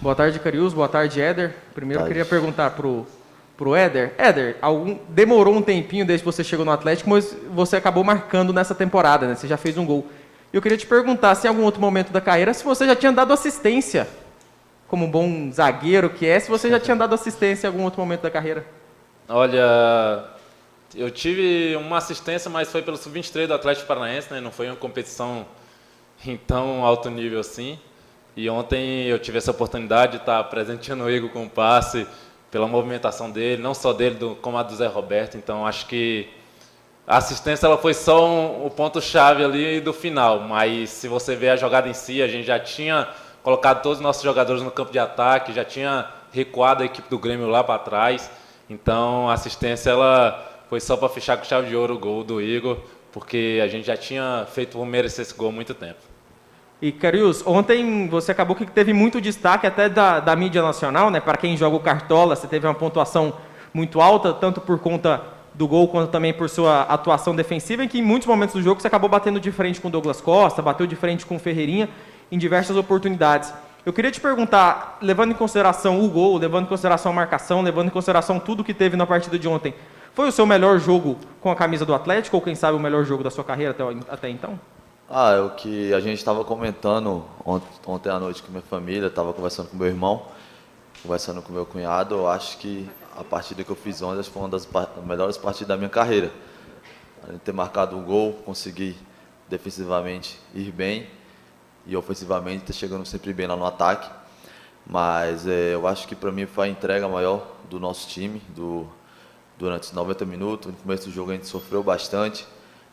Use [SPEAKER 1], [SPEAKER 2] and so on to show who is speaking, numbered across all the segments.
[SPEAKER 1] Boa tarde, Carius. Boa tarde, Éder. Primeiro eu
[SPEAKER 2] Tarde.
[SPEAKER 1] queria perguntar pro Éder. Éder, demorou um tempinho desde que você chegou no Atlético, mas você acabou marcando nessa temporada, né? Você já fez um gol. Eu queria te perguntar se em algum outro momento da carreira, se você já tinha dado assistência, como um bom zagueiro que é, se você já tinha dado assistência em algum outro momento da carreira.
[SPEAKER 3] Olha, eu tive uma assistência, mas foi pelo Sub-23 do Atlético Paranaense, né? Não foi uma competição em tão alto nível assim. E ontem eu tive essa oportunidade de estar presenteando o Igor com o passe, pela movimentação dele, não só dele, como a do Zé Roberto. Então acho que a assistência ela foi só o ponto-chave ali do final. Mas se você ver a jogada em si, a gente já tinha colocado todos os nossos jogadores no campo de ataque, já tinha recuado a equipe do Grêmio lá para trás. Então a assistência ela foi só para fechar com chave de ouro o gol do Igor, porque a gente já tinha feito por merecer esse gol há muito tempo.
[SPEAKER 1] E, Carius, ontem você acabou que teve muito destaque até da mídia nacional, né? Para quem joga o Cartola, você teve uma pontuação muito alta, tanto por conta do gol, quanto também por sua atuação defensiva, em que em muitos momentos do jogo você acabou batendo de frente com o Douglas Costa, bateu de frente com o Ferreirinha, em diversas oportunidades. Eu queria te perguntar, levando em consideração o gol, levando em consideração a marcação, levando em consideração tudo que teve na partida de ontem, foi o seu melhor jogo com a camisa do Atlético, ou quem sabe o melhor jogo da sua carreira até então?
[SPEAKER 2] É o que a gente estava comentando ontem à noite com minha família, estava conversando com meu irmão, conversando com meu cunhado. Eu acho que a partida que eu fiz ontem foi uma das melhores partidas da minha carreira. A gente ter marcado um gol, conseguir defensivamente ir bem e ofensivamente estar chegando sempre bem lá no ataque. Mas eu acho que para mim foi a entrega maior do nosso time durante os 90 minutos. No começo do jogo a gente sofreu bastante,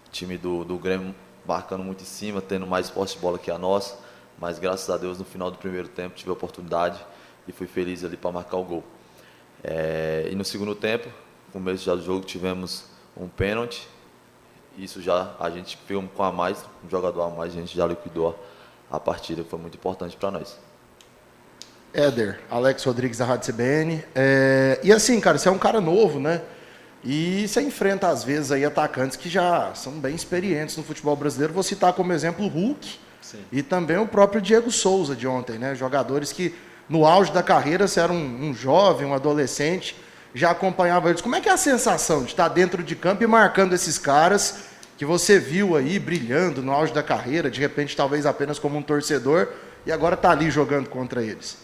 [SPEAKER 2] o time do Grêmio marcando muito em cima, tendo mais posse de bola que a nossa, mas graças a Deus no final do primeiro tempo tive a oportunidade e fui feliz ali para marcar o gol. E no segundo tempo, no começo já do jogo, tivemos um pênalti. Isso já a gente ficou com a mais, um jogador a mais, a gente já liquidou a partida, que foi muito importante para nós.
[SPEAKER 4] Éder, Alex Rodrigues da Rádio CBN. E assim, cara, você é um cara novo, né? E você enfrenta, às vezes, aí atacantes que já são bem experientes no futebol brasileiro. Vou citar como exemplo o Hulk. Sim. E também o próprio Diego Souza de ontem, né? Jogadores que, no auge da carreira, você era um jovem, um adolescente, já acompanhava eles. Como é que é a sensação de estar dentro de campo e marcando esses caras que você viu aí brilhando no auge da carreira, de repente, talvez apenas como um torcedor, e agora está ali jogando contra eles?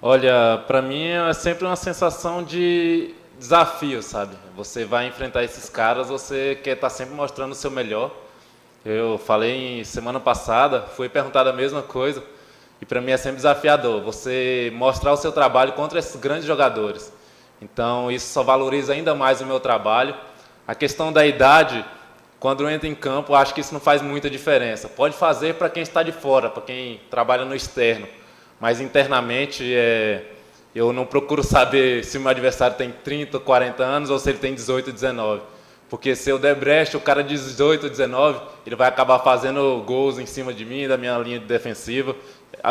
[SPEAKER 3] Olha, para mim é sempre uma sensação de desafio, sabe? Você vai enfrentar esses caras, você quer estar sempre mostrando o seu melhor. Eu falei semana passada, fui perguntado a mesma coisa, e para mim é sempre desafiador, você mostrar o seu trabalho contra esses grandes jogadores. Então isso só valoriza ainda mais o meu trabalho. A questão da idade, quando eu entro em campo, acho que isso não faz muita diferença. Pode fazer para quem está de fora, para quem trabalha no externo, mas internamente eu não procuro saber se o meu adversário tem 30, 40 anos ou se ele tem 18, 19. Porque se eu der brecha, o cara de 18, 19, ele vai acabar fazendo gols em cima de mim, da minha linha defensiva.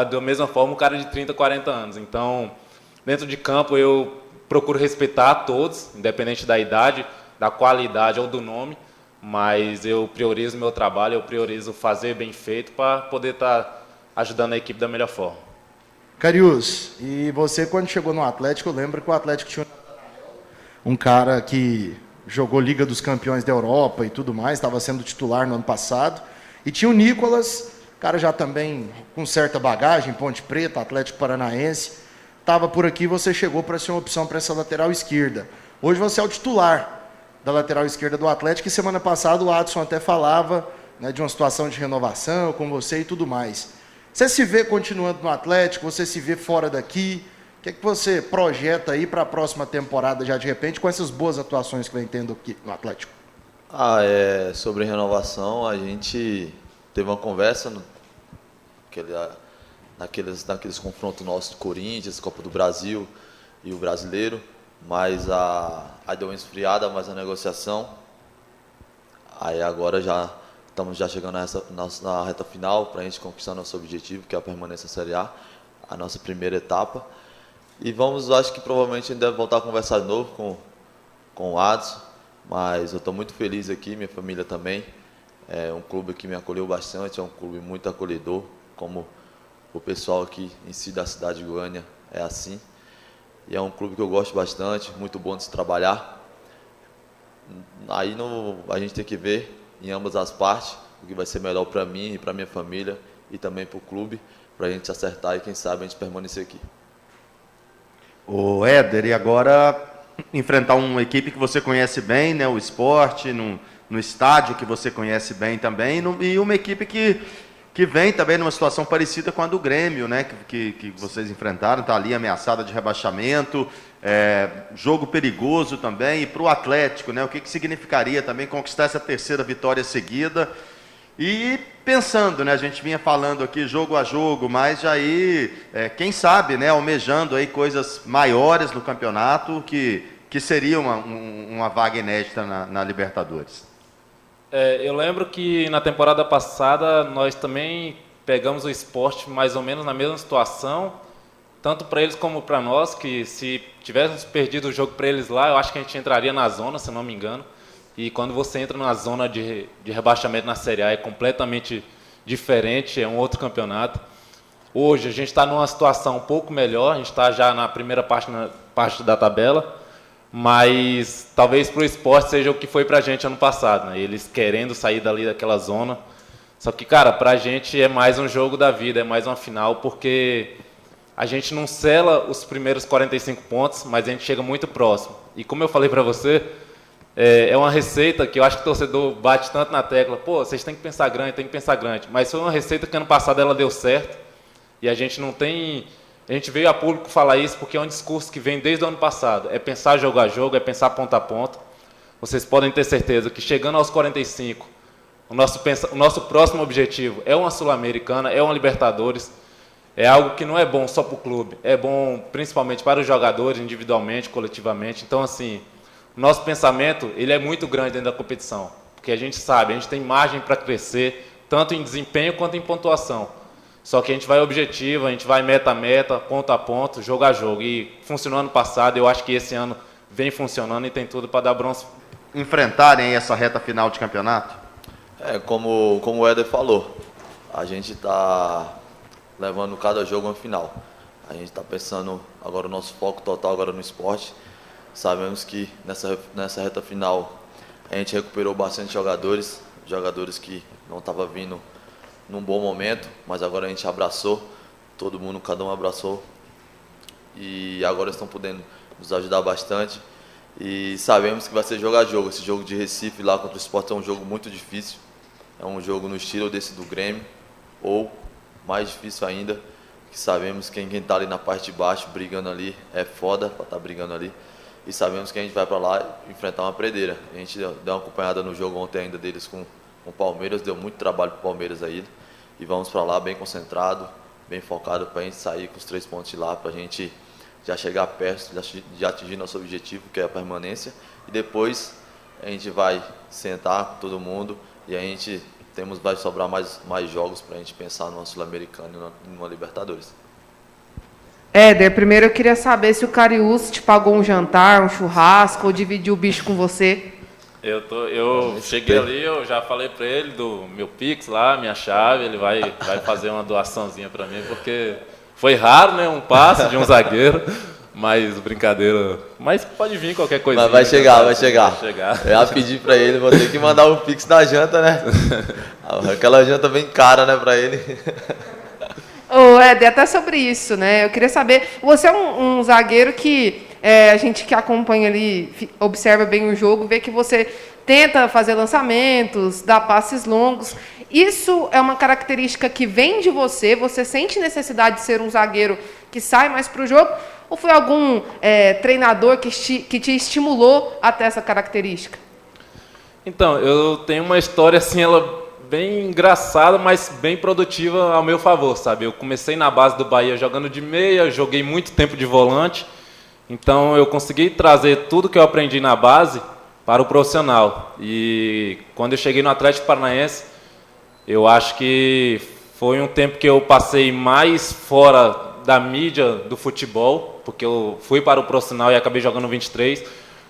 [SPEAKER 3] Da mesma forma, o cara de 30, 40 anos. Então, dentro de campo, eu procuro respeitar todos, independente da idade, da qualidade ou do nome. Mas eu priorizo o meu trabalho, eu priorizo fazer bem feito para poder estar ajudando a equipe da melhor forma.
[SPEAKER 4] Carius, e você quando chegou no Atlético, eu lembro que o Atlético tinha um cara que jogou Liga dos Campeões da Europa e tudo mais, estava sendo titular no ano passado, e tinha o Nicolas, cara já também com certa bagagem, Ponte Preta, Atlético Paranaense, estava por aqui, você chegou para ser uma opção para essa lateral esquerda. Hoje você é o titular da lateral esquerda do Atlético, e semana passada o Adson até falava, né, de uma situação de renovação com você e tudo mais. Você se vê continuando no Atlético? Você se vê fora daqui? O que é que você projeta aí para a próxima temporada, já de repente, com essas boas atuações que vem tendo aqui no Atlético?
[SPEAKER 2] Sobre renovação, a gente teve uma conversa naqueles confrontos nossos do Corinthians, Copa do Brasil e o Brasileiro, mas aí deu uma esfriada mais a negociação. Aí agora estamos já chegando na reta final para a gente conquistar nosso objetivo, que é a permanência na Série A, a nossa primeira etapa. E acho que provavelmente a gente deve voltar a conversar de novo com o Adson, mas eu estou muito feliz aqui, minha família também. É um clube que me acolheu bastante, é um clube muito acolhedor, como o pessoal aqui em si da cidade de Goiânia é assim. E é um clube que eu gosto bastante, muito bom de se trabalhar. Aí a gente tem que ver em ambas as partes o que vai ser melhor para mim e para minha família e também para o clube, para a gente acertar e quem sabe a gente permanecer aqui.
[SPEAKER 5] O Éder, e agora enfrentar uma equipe que você conhece bem, né, o Sport, no estádio que você conhece bem também, e uma equipe que vem também numa situação parecida com a do Grêmio, né, que vocês enfrentaram, está ali ameaçada de rebaixamento, jogo perigoso também, e para o Atlético, né, o que significaria também conquistar essa terceira vitória seguida. E pensando, né, a gente vinha falando aqui jogo a jogo, mas já aí, quem sabe, né, almejando aí coisas maiores no campeonato, que seria uma vaga inédita na Libertadores.
[SPEAKER 3] Eu lembro que na temporada passada nós também pegamos o Sport mais ou menos na mesma situação, tanto para eles como para nós, que se tivéssemos perdido o jogo para eles lá, eu acho que a gente entraria na zona, se não me engano. E quando você entra na zona de rebaixamento na Série A é completamente diferente, é um outro campeonato. Hoje a gente está numa situação um pouco melhor, a gente está já na primeira parte da tabela, mas talvez para o Sport seja o que foi para a gente ano passado, né? Eles querendo sair dali daquela zona. Só que, cara, para a gente é mais um jogo da vida, é mais uma final, porque a gente não sela os primeiros 45 pontos, mas a gente chega muito próximo. E como eu falei para você, é uma receita que eu acho que o torcedor bate tanto na tecla, pô, vocês têm que pensar grande, tem que pensar grande. Mas foi uma receita que ano passado ela deu certo, e a gente não tem... A gente veio a público falar isso porque é um discurso que vem desde o ano passado. É pensar jogo a jogo, é pensar ponta a ponta. Vocês podem ter certeza que chegando aos 45, o nosso próximo objetivo é uma Sul-Americana, é uma Libertadores. É algo que não é bom só para o clube, é bom principalmente para os jogadores, individualmente, coletivamente. Então, assim, o nosso pensamento ele é muito grande dentro da competição, porque a gente sabe, a gente tem margem para crescer, tanto em desempenho quanto em pontuação. Só que a gente vai objetivo, a gente vai meta a meta, ponto a ponto, jogo a jogo. E funcionou ano passado, eu acho que esse ano vem funcionando e tem tudo para dar bronze.
[SPEAKER 5] Enfrentarem essa reta final de campeonato?
[SPEAKER 2] Como o Éder falou, a gente está levando cada jogo a uma final. A gente está pensando agora o nosso foco total agora no esporte. Sabemos que nessa reta final a gente recuperou bastante jogadores que não estavam vindo num bom momento, mas agora a gente abraçou, todo mundo, cada um abraçou, e agora estão podendo nos ajudar bastante, e sabemos que vai ser jogo a jogo. Esse jogo de Recife lá contra o Sport é um jogo muito difícil, é um jogo no estilo desse do Grêmio, ou mais difícil ainda, que sabemos que quem está ali na parte de baixo, brigando ali, é foda para estar brigando ali, e sabemos que a gente vai para lá enfrentar uma predeira. A gente deu uma acompanhada no jogo ontem ainda deles com o Palmeiras, deu muito trabalho para o Palmeiras aí, e vamos para lá bem concentrado, bem focado para a gente sair com os 3 pontos de lá, para a gente já chegar perto de atingir nosso objetivo, que é a permanência, e depois a gente vai sentar com todo mundo e a gente vai sobrar mais jogos para a gente pensar numa Sul-Americana e numa Libertadores.
[SPEAKER 6] Éder, primeiro eu queria saber se o Cariús te pagou um jantar, um churrasco, ou dividiu o bicho com você.
[SPEAKER 3] Eu cheguei ali, eu já falei para ele do meu Pix lá, minha chave, ele vai fazer uma doaçãozinha para mim, porque foi raro, né, um passe de um zagueiro, mas brincadeira, mas pode vir qualquer coisa.
[SPEAKER 2] Mas vai chegar. Eu ia pedir para ele, vou ter que mandar um Pix da janta, né? Aquela janta bem cara, né, para ele.
[SPEAKER 6] Ô, Éder, até sobre isso, né, eu queria saber, você é um zagueiro que... a gente que acompanha ali, observa bem o jogo, vê que você tenta fazer lançamentos, dar passes longos. Isso é uma característica que vem de você? Você sente necessidade de ser um zagueiro que sai mais para o jogo? Ou foi algum treinador que te estimulou até essa característica?
[SPEAKER 3] Então, eu tenho uma história assim, ela bem engraçada, mas bem produtiva ao meu favor, sabe? Eu comecei na base do Bahia jogando de meia, joguei muito tempo de volante. Então, eu consegui trazer tudo que eu aprendi na base para o profissional. E quando eu cheguei no Atlético Paranaense, eu acho que foi um tempo que eu passei mais fora da mídia do futebol, porque eu fui para o profissional e acabei jogando 23.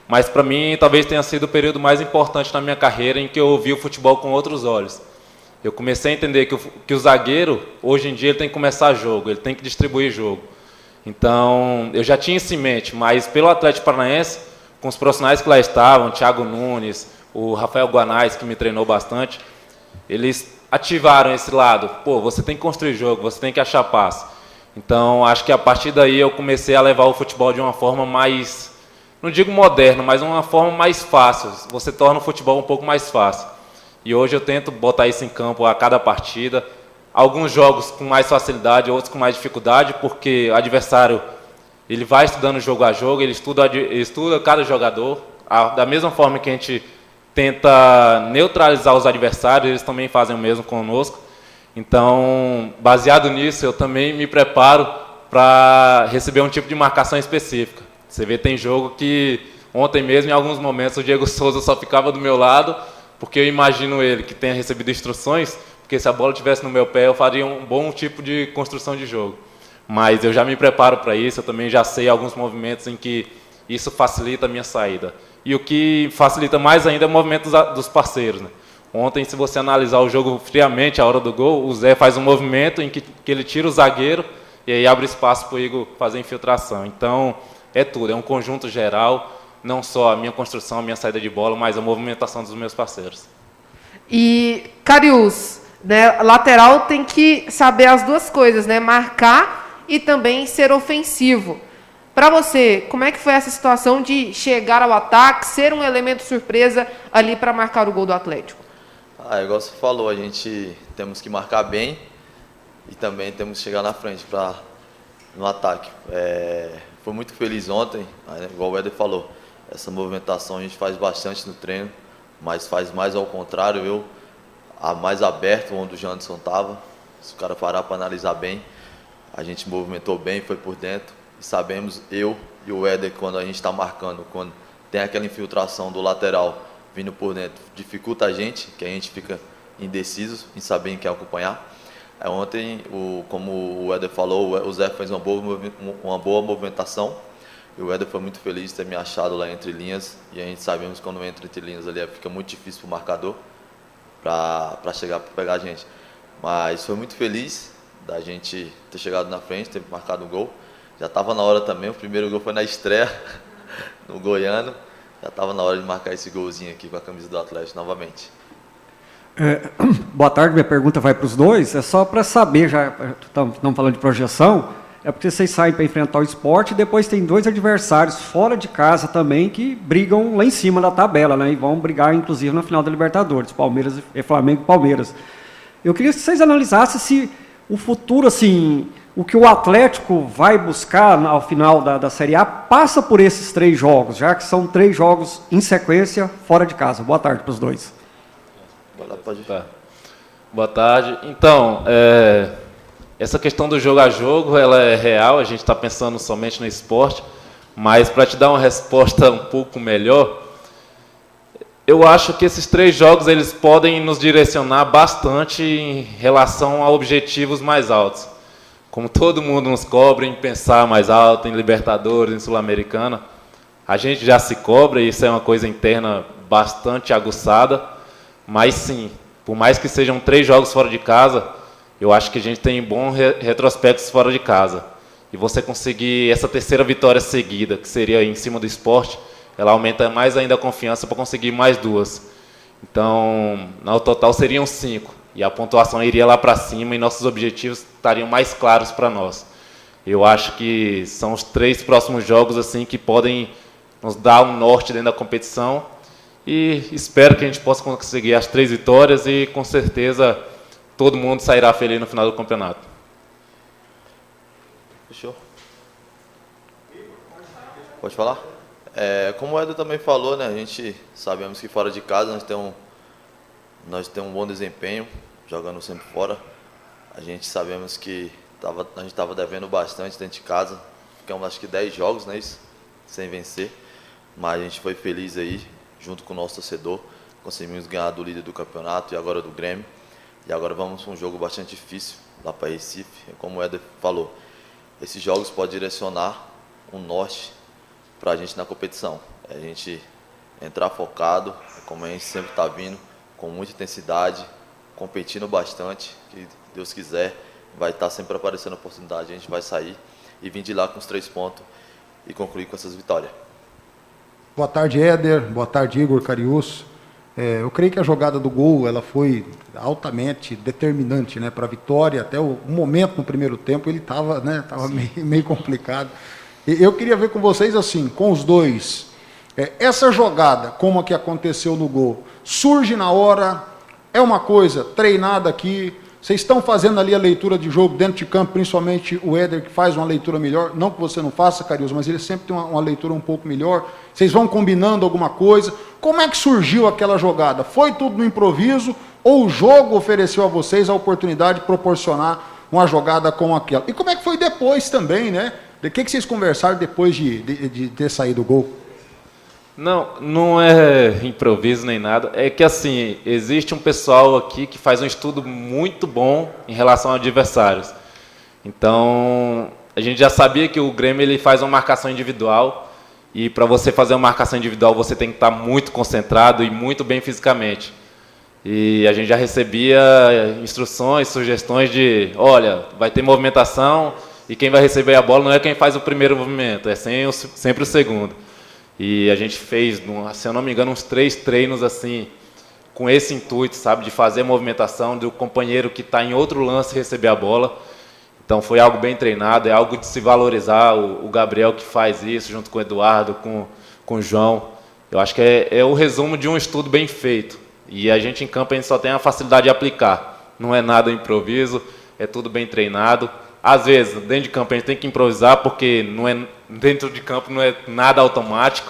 [SPEAKER 3] Mas, para mim, talvez tenha sido o período mais importante na minha carreira em que eu vi o futebol com outros olhos. eu comecei a entender que o zagueiro, hoje em dia, ele tem que começar jogo, ele tem que distribuir jogo. Então, eu já tinha isso em mente, mas pelo Atlético Paranaense, com os profissionais que lá estavam, Thiago Nunes, o Rafael Guanais, que me treinou bastante, eles ativaram esse lado. Pô, você tem que construir jogo, você tem que achar passe. Então, acho que a partir daí eu comecei a levar o futebol de uma forma mais, não digo moderna, mas uma forma mais fácil. Você torna o futebol um pouco mais fácil. E hoje eu tento botar isso em campo a cada partida. Alguns jogos com mais facilidade, outros com mais dificuldade, porque o adversário ele vai estudando jogo a jogo, ele estuda cada jogador. Da mesma forma que a gente tenta neutralizar os adversários, eles também fazem o mesmo conosco. Então, baseado nisso, eu também me preparo para receber um tipo de marcação específica. Você vê, tem jogo que ontem mesmo, em alguns momentos, o Diego Souza só ficava do meu lado, porque eu imagino ele que tenha recebido instruções, porque se a bola estivesse no meu pé, eu faria um bom tipo de construção de jogo. Mas eu já me preparo para isso, eu também já sei alguns movimentos em que isso facilita a minha saída. E o que facilita mais ainda é o movimento dos parceiros, né? Ontem, se você analisar o jogo friamente, a hora do gol, o Zé faz um movimento em que ele tira o zagueiro e aí abre espaço para o Igor fazer infiltração. Então, é tudo, é um conjunto geral, não só a minha construção, a minha saída de bola, mas a movimentação dos meus parceiros.
[SPEAKER 6] E, Cariús, né, lateral tem que saber as duas coisas, né? Marcar e também ser ofensivo. Para você, como é que foi essa situação de chegar ao ataque, ser um elemento surpresa ali para marcar o gol do Atlético?
[SPEAKER 2] Igual você falou, a gente temos que marcar bem e também temos que chegar na frente no ataque. Fui muito feliz ontem, igual o Éder falou, essa movimentação a gente faz bastante no treino, mas faz mais ao contrário, mais aberto onde o Janderson estava. Se o cara parar para analisar bem, a gente movimentou bem, foi por dentro. E sabemos, eu e o Éder, quando a gente está marcando, quando tem aquela infiltração do lateral vindo por dentro, dificulta a gente, que a gente fica indeciso em saber em quem acompanhar. Ontem, como o Éder falou, o Zé fez uma boa movimentação, e o Éder foi muito feliz de ter me achado lá entre linhas, e a gente sabemos que quando entra entre linhas ali fica muito difícil para o marcador para chegar para pegar a gente. Mas foi muito feliz da gente ter chegado na frente, ter marcado um gol. Já estava na hora também, o primeiro gol foi na estreia no Goiano. Já estava na hora de marcar esse golzinho aqui com a camisa do Atlético novamente.
[SPEAKER 7] Boa tarde, minha pergunta vai para os dois. É só para saber, já estamos falando de projeção, é porque vocês saem para enfrentar o Sport e depois tem dois adversários fora de casa também que brigam lá em cima da tabela, né? E vão brigar, inclusive, na final da Libertadores, Palmeiras e Flamengo e Palmeiras. Eu queria que vocês analisassem se o futuro, assim, o que o Atlético vai buscar ao final da Série A passa por esses 3 jogos, já que são 3 jogos em sequência fora de casa. Boa tarde para os dois.
[SPEAKER 3] Tá. Boa tarde. Então, essa questão do jogo a jogo, ela é real, a gente está pensando somente no esporte, mas para te dar uma resposta um pouco melhor, eu acho que esses 3 jogos eles podem nos direcionar bastante em relação a objetivos mais altos. Como todo mundo nos cobra em pensar mais alto, em Libertadores, em Sul-Americana, a gente já se cobra, e isso é uma coisa interna bastante aguçada, mas sim, por mais que sejam 3 jogos fora de casa, eu acho que a gente tem bons retrospectos fora de casa. E você conseguir essa 3ª vitória seguida, que seria em cima do Sport, ela aumenta mais ainda a confiança para conseguir mais 2. Então, no total seriam 5. E a pontuação iria lá para cima e nossos objetivos estariam mais claros para nós. Eu acho que são os 3 próximos jogos assim que podem nos dar um norte dentro da competição. E espero que a gente possa conseguir as 3 vitórias e, com certeza, todo mundo sairá feliz no final do campeonato.
[SPEAKER 2] Fechou? Pode falar? Como o Éder também falou, né, a gente sabemos que fora de casa nós temos um bom desempenho, jogando sempre fora. A gente sabemos que a gente estava devendo bastante dentro de casa. Ficamos acho que 10 jogos, né, sem vencer. Mas a gente foi feliz aí, junto com o nosso torcedor. Conseguimos ganhar do líder do campeonato e agora do Grêmio. E agora vamos para um jogo bastante difícil, lá para Recife. Como o Éder falou, esses jogos podem direcionar um norte para a gente na competição. A gente entrar focado, como a gente sempre está vindo, com muita intensidade, competindo bastante, que Deus quiser, vai estar sempre aparecendo a oportunidade, a gente vai sair e vir de lá com os 3 pontos e concluir com essas vitórias.
[SPEAKER 8] Boa tarde, Éder. Boa tarde, Igor Cariús. Eu creio que a jogada do gol ela foi altamente determinante, né, para a vitória. Até o momento no primeiro tempo ele estava, né, meio complicado. Eu queria ver com vocês assim, com os dois, essa jogada, como a que aconteceu no gol, surge na hora, é uma coisa treinada aqui. Vocês estão fazendo ali a leitura de jogo dentro de campo, principalmente o Éder, que faz uma leitura melhor. Não que você não faça, Cariús, mas ele sempre tem uma leitura um pouco melhor. Vocês vão combinando alguma coisa. Como é que surgiu aquela jogada? Foi tudo no improviso ou o jogo ofereceu a vocês a oportunidade de proporcionar uma jogada como aquela? E como é que foi depois também, né? De que vocês conversaram depois de ter saído o gol?
[SPEAKER 3] Não é improviso nem nada. É que, assim, existe um pessoal aqui que faz um estudo muito bom em relação a adversários. Então, a gente já sabia que o Grêmio ele faz uma marcação individual e para você fazer uma marcação individual você tem que estar muito concentrado e muito bem fisicamente. E a gente já recebia instruções, sugestões de, olha, vai ter movimentação e quem vai receber a bola não é quem faz o primeiro movimento, é sempre o segundo. E a gente fez, se eu não me engano, uns 3 treinos assim, com esse intuito, sabe, de fazer a movimentação do companheiro que está em outro lance receber a bola. Então foi algo bem treinado, é algo de se valorizar. O Gabriel que faz isso, junto com o Eduardo, com o João. Eu acho que é o resumo de um estudo bem feito. E a gente em campo a gente só tem a facilidade de aplicar. Não é nada improviso, é tudo bem treinado. Às vezes, dentro de campo a gente tem que improvisar, porque dentro de campo não é nada automático,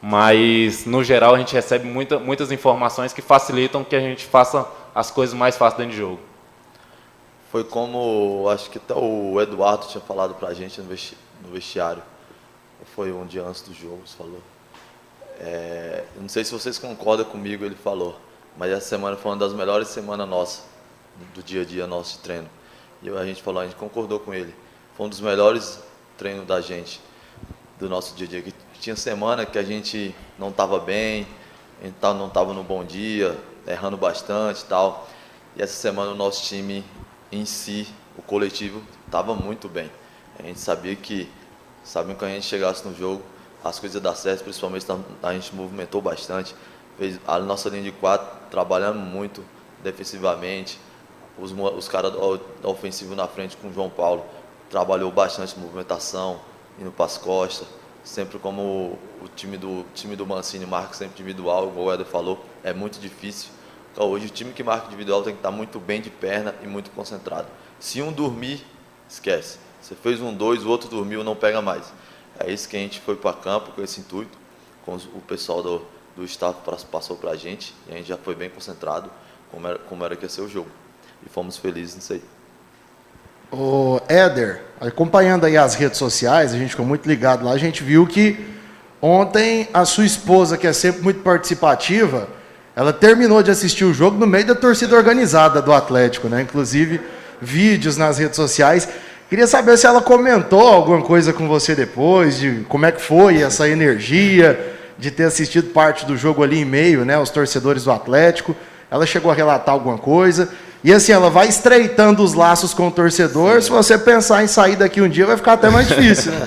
[SPEAKER 3] mas, no geral, a gente recebe muitas informações que facilitam que a gente faça as coisas mais fáceis dentro de jogo.
[SPEAKER 2] Foi como, acho que até o Eduardo tinha falado pra gente no vestiário, foi um dia antes do jogo, você falou. Não sei se vocês concordam comigo, ele falou, mas essa semana foi uma das melhores semanas nossas, do dia a dia nosso de treino. E a gente concordou com ele. Foi um dos melhores treinos da gente, do nosso dia a dia. Que tinha semana que a gente não estava bem, a gente não estava no bom dia, errando bastante e tal. E essa semana o nosso time em si, o coletivo, estava muito bem. A gente sabia que quando a gente chegasse no jogo, as coisas iam dar certo, principalmente a gente movimentou bastante. Fez a nossa linha de 4 trabalhando muito defensivamente. Os caras da ofensiva na frente com o João Paulo trabalhou bastante movimentação, indo para as costas, sempre como o time do Mancini marca sempre individual, igual o Éder falou, é muito difícil. Então, hoje o time que marca individual tem que estar muito bem de perna e muito concentrado. Se um dormir, esquece. Você fez 2, o outro dormiu, não pega mais. É isso que a gente foi para campo com esse intuito, com o pessoal do staff passou para a gente, e a gente já foi bem concentrado, como era que ia ser o jogo. E fomos felizes nisso aí.
[SPEAKER 4] O Éder, acompanhando aí as redes sociais, a gente ficou muito ligado lá, a gente viu que ontem a sua esposa, que é sempre muito participativa, ela terminou de assistir o jogo no meio da torcida organizada do Atlético, né? Inclusive vídeos nas redes sociais. Queria saber se ela comentou alguma coisa com você depois, de como é que foi essa energia de ter assistido parte do jogo ali em meio, né, os torcedores do Atlético. Ela chegou a relatar alguma coisa. E assim, ela vai estreitando os laços com o torcedor. Sim. Se você pensar em sair daqui um dia, vai ficar até mais difícil, né?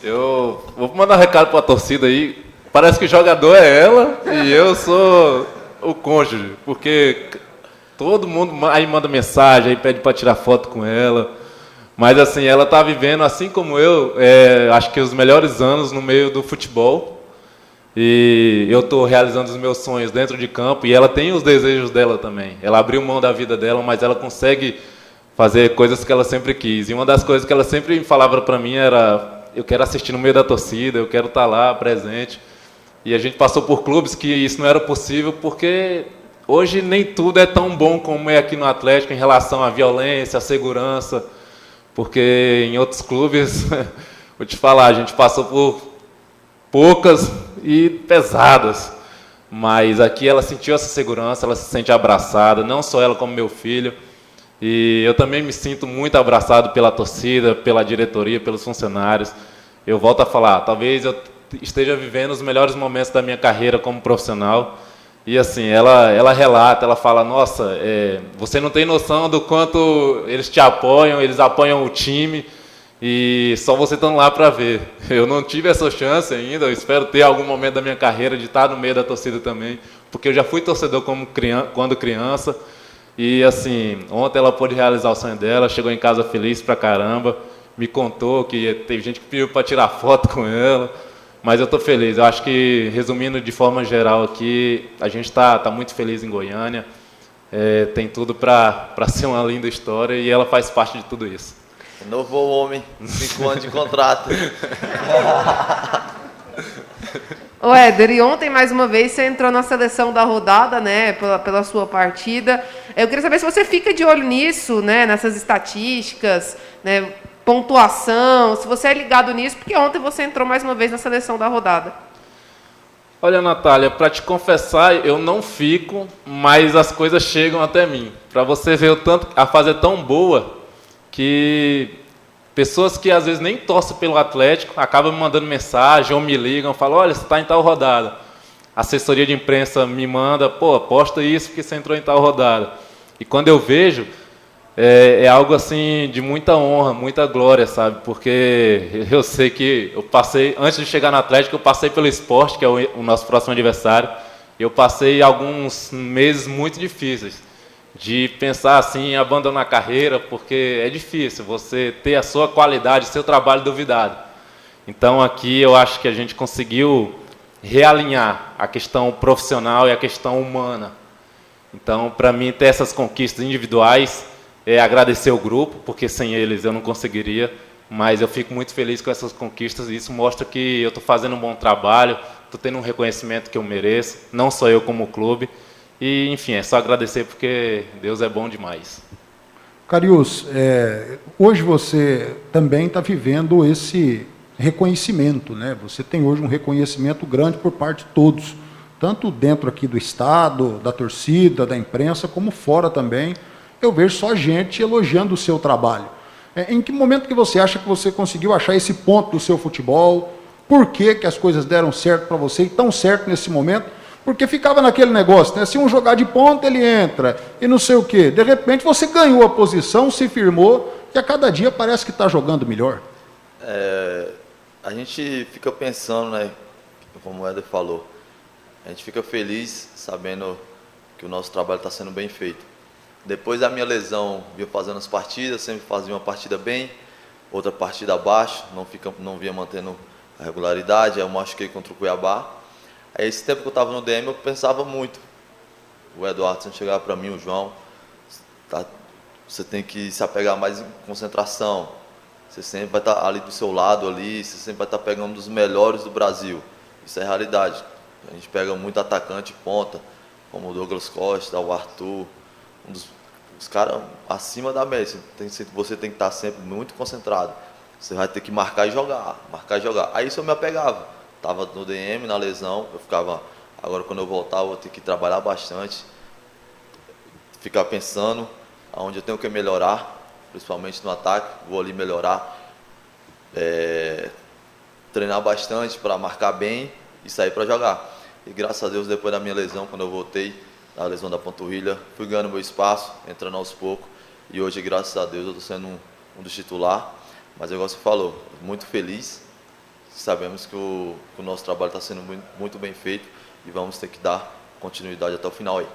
[SPEAKER 3] Eu vou mandar um recado para a torcida aí. Parece que o jogador é ela e eu sou o cônjuge, porque todo mundo aí manda mensagem, aí pede para tirar foto com ela. Mas assim, ela está vivendo, assim como eu, acho que os melhores anos no meio do futebol. E eu estou realizando os meus sonhos dentro de campo e ela tem os desejos dela também. Ela abriu mão da vida dela, mas ela consegue fazer coisas que ela sempre quis. E uma das coisas que ela sempre falava para mim era: eu quero assistir no meio da torcida, eu quero estar lá presente. E a gente passou por clubes que isso não era possível, porque hoje nem tudo é tão bom como é aqui no Atlético em relação à violência, à segurança. Porque em outros clubes, vou te falar, a gente passou por poucas e pesadas, mas aqui ela sentiu essa segurança, ela se sente abraçada, não só ela como meu filho, e eu também me sinto muito abraçado pela torcida, pela diretoria, pelos funcionários. Eu volto a falar, talvez eu esteja vivendo os melhores momentos da minha carreira como profissional, E assim, ela relata, ela fala, nossa, você não tem noção do quanto eles te apoiam, eles apoiam o time, e só você estando lá para ver. Eu não tive essa chance ainda, eu espero ter algum momento da minha carreira de estar no meio da torcida também, porque eu já fui torcedor quando criança, e assim, ontem ela pôde realizar o sonho dela, chegou em casa feliz pra caramba, me contou que teve gente que pediu para tirar foto com ela, mas eu estou feliz. Eu acho que, resumindo de forma geral aqui, a gente está muito feliz em Goiânia, tem tudo para ser uma linda história e ela faz parte de tudo isso.
[SPEAKER 2] Novo homem, 5 anos de contrato.
[SPEAKER 6] Ô Éder, e ontem, mais uma vez, você entrou na seleção da rodada, né, pela sua partida. Eu queria saber se você fica de olho nisso, né, nessas estatísticas, né, pontuação, se você é ligado nisso, porque ontem você entrou mais uma vez na seleção da rodada.
[SPEAKER 3] Olha, Natália, para te confessar, eu não fico, mas as coisas chegam até mim. Para você ver o tanto, a fase é tão boa que pessoas que às vezes nem torcem pelo Atlético acabam me mandando mensagem ou me ligam, falam, olha, você está em tal rodada. A assessoria de imprensa me manda, pô, posta isso porque você entrou em tal rodada. E quando eu vejo, é algo assim de muita honra, muita glória, sabe? Porque eu sei que eu passei, antes de chegar no Atlético, eu passei pelo Sport, que é o nosso próximo adversário, e eu passei alguns meses muito difíceis de pensar assim em abandonar a carreira, porque é difícil você ter a sua qualidade, seu trabalho duvidado. Então aqui eu acho que a gente conseguiu realinhar a questão profissional e a questão humana. Então, para mim, ter essas conquistas individuais é agradecer o grupo, porque sem eles eu não conseguiria, mas eu fico muito feliz com essas conquistas e isso mostra que eu estou fazendo um bom trabalho, estou tendo um reconhecimento que eu mereço, não só eu como o clube. E, enfim, é só agradecer porque Deus é bom demais.
[SPEAKER 8] Cariús, hoje você também está vivendo esse reconhecimento, né? Você tem hoje um reconhecimento grande por parte de todos, tanto dentro aqui do Estado, da torcida, da imprensa, como fora também. Eu vejo só gente elogiando o seu trabalho. Em que momento que você acha que você conseguiu achar esse ponto do seu futebol? Por que as coisas deram certo para você e tão certo nesse momento? Porque ficava naquele negócio, né? Se um jogar de ponta, ele entra, e não sei o quê. De repente, você ganhou a posição, se firmou, e a cada dia parece que está jogando melhor.
[SPEAKER 2] A gente fica pensando, né? Como o Éder falou, a gente fica feliz sabendo que o nosso trabalho está sendo bem feito. Depois da minha lesão, vinha fazendo as partidas, sempre fazia uma partida bem, outra partida abaixo, não vinha mantendo a regularidade, aí eu machuquei contra o Cuiabá. Aí esse tempo que eu estava no DM, eu pensava muito. O Eduardo sempre chegava para mim, o João, você tem que se apegar mais em concentração, você sempre vai estar ali do seu lado, ali, você sempre vai estar pegando um dos melhores do Brasil. Isso é realidade. A gente pega muito atacante ponta, como o Douglas Costa, o Arthur, os caras acima da média. Você tem que estar sempre muito concentrado. Você vai ter que marcar e jogar, marcar e jogar. Aí isso eu me apegava. Estava no DM, na lesão, eu ficava, agora quando eu voltar eu vou ter que trabalhar bastante, ficar pensando aonde eu tenho que melhorar, principalmente no ataque, vou ali melhorar, treinar bastante para marcar bem e sair para jogar. E graças a Deus, depois da minha lesão, quando eu voltei, da lesão da panturrilha, fui ganhando meu espaço, entrando aos poucos, e hoje, graças a Deus, eu estou sendo um dos titulares, mas igual você falou, muito feliz. Sabemos que o nosso trabalho está sendo muito bem feito e vamos ter que dar continuidade até o final aí.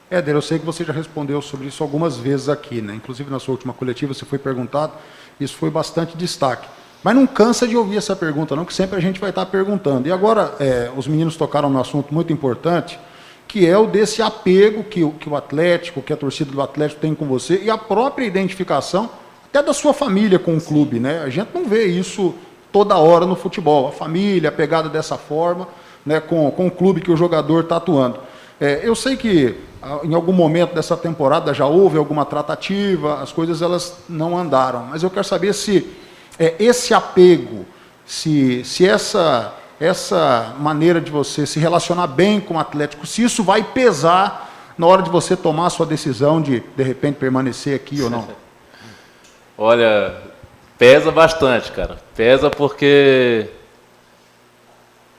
[SPEAKER 8] Éder, eu sei que você já respondeu sobre isso algumas vezes aqui, né? Inclusive na sua última coletiva você foi perguntado, isso foi bastante destaque. Mas não cansa de ouvir essa pergunta não, que sempre a gente vai estar perguntando. E agora, os meninos tocaram num assunto muito importante, que é o desse apego que o Atlético, que a torcida do Atlético tem com você e a própria identificação até da sua família com o clube, né? A gente não vê isso toda hora no futebol, a família, a pegada dessa forma, né, com o clube que o jogador está atuando. Eu sei que em algum momento dessa temporada já houve alguma tratativa, as coisas elas não andaram, mas eu quero saber se esse apego, se essa maneira de você se relacionar bem com o Atlético, se isso vai pesar na hora de você tomar a sua decisão de repente, permanecer aqui ou não.
[SPEAKER 3] Olha, pesa bastante, cara. Pesa porque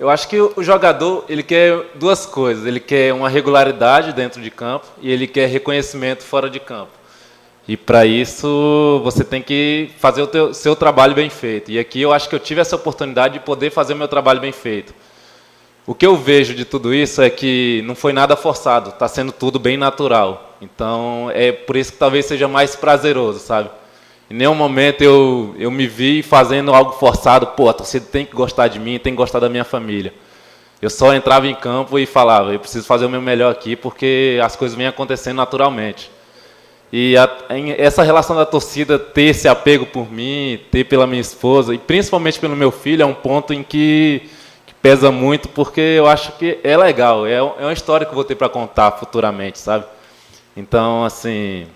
[SPEAKER 3] Eu acho que o jogador, ele quer duas coisas. Ele quer uma regularidade dentro de campo e ele quer reconhecimento fora de campo. E para isso, você tem que fazer o seu trabalho bem feito. E aqui eu acho que eu tive essa oportunidade de poder fazer o meu trabalho bem feito. O que eu vejo de tudo isso é que não foi nada forçado, está sendo tudo bem natural. Então, é por isso que talvez seja mais prazeroso, sabe? Em nenhum momento eu me vi fazendo algo forçado. Pô, a torcida tem que gostar de mim, tem que gostar da minha família. Eu só entrava em campo e falava, eu preciso fazer o meu melhor aqui, porque as coisas vêm acontecendo naturalmente. E essa relação da torcida, ter esse apego por mim, ter pela minha esposa, e principalmente pelo meu filho, é um ponto em que pesa muito, porque eu acho que é legal, é uma história que eu vou ter para contar futuramente, sabe? Então, assim,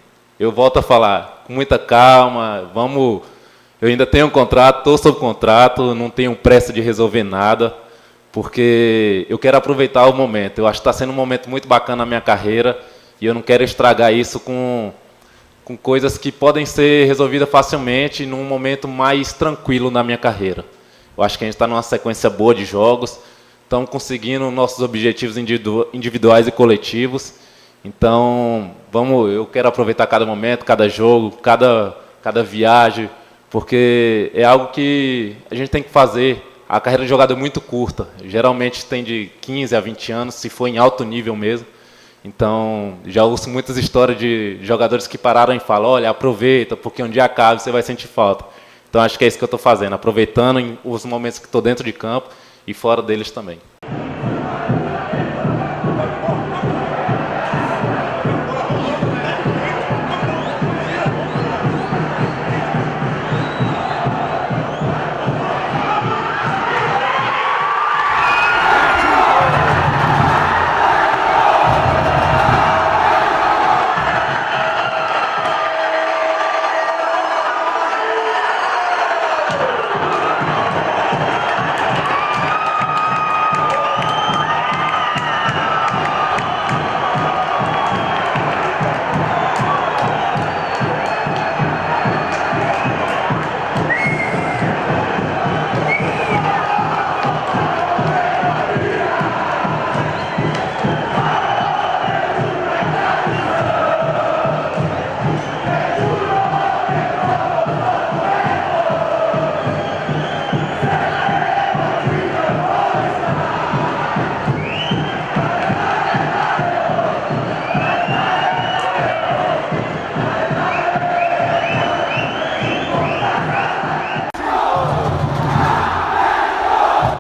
[SPEAKER 3] eu volto a falar, com muita calma, eu ainda tenho um contrato, estou sob contrato, não tenho pressa de resolver nada, porque eu quero aproveitar o momento. Eu acho que está sendo um momento muito bacana na minha carreira, e eu não quero estragar isso com coisas que podem ser resolvidas facilmente num momento mais tranquilo na minha carreira. Eu acho que a gente está numa sequência boa de jogos, estamos conseguindo nossos objetivos individuais e coletivos. Então, eu quero aproveitar cada momento, cada jogo, cada viagem, porque é algo que a gente tem que fazer. A carreira de jogador é muito curta, geralmente tem de 15 a 20 anos, se for em alto nível mesmo. Então, já ouço muitas histórias de jogadores que pararam e falam, olha, aproveita, porque um dia acaba e você vai sentir falta. Então, acho que é isso que eu estou fazendo, aproveitando os momentos que estou dentro de campo e fora deles também.